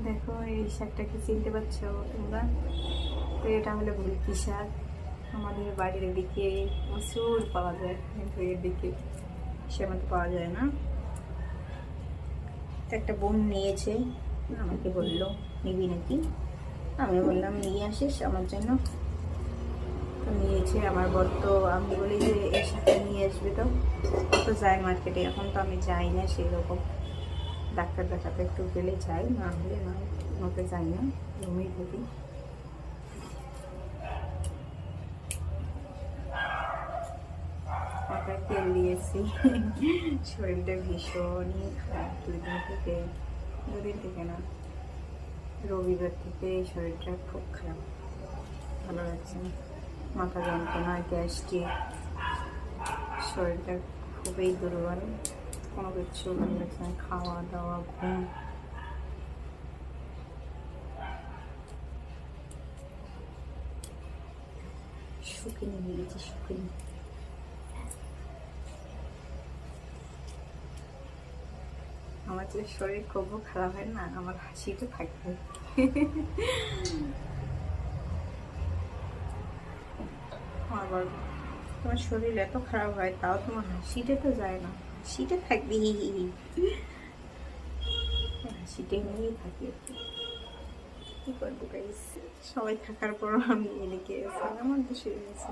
দেখো এই শাকটাকে চিনতে পারছো তোমরা? তো এটা হলো ভুলকি শাক। আমাদের বাড়ির এদিকে প্রচুর পাওয়া যায়, কিন্তু এদিকে সেমন পাওয়া যায় না। একটা বোন নিয়েছে, আমাকে বললো নিবি নাকি, আমি বললাম নিয়ে আসিস আমার জন্য। তো নিয়েছে আমার বর। তো আমি বলি যে এর সাথে নিয়ে আসবে, তো তো যাই মার্কেটে। এখন তো আমি যাই না সেই রকম, ডাক্তার দেখাতে একটু গেলে যাই, না হলে না, মতে যাই না, রুমেই থাকি। মাথায় তেল দিয়েছি। শরীরটা ভীষণই খারাপ দুদিন থেকে না, রবিবার থেকে শরীরটা খুব খারাপ, ভালো লাগছে না। মাথা যন্ত্রণা, গ্যাস্ট্রিক, শরীরটা খুবই দুর্বল, কোনো কিছু ভালো লাগছে না, খাওয়া দাওয়া, ঘুম। শুকিয়ে নিয়ে গেছি, শুকিয়ে। আমার যে শরীর খুব খারাপ হয় না, আমার হাসিটা থাকবে। আবার তোমার শরীর এত খারাপ হয়, তাও তোমার হাসিটা তো যায় না, হাসিটা থাকবে। হাসিটা নিয়েই থাকি একটু, কি করবো গাইস। সবাই থাকার পর আমি এদিকে আমার দেশে গেছি।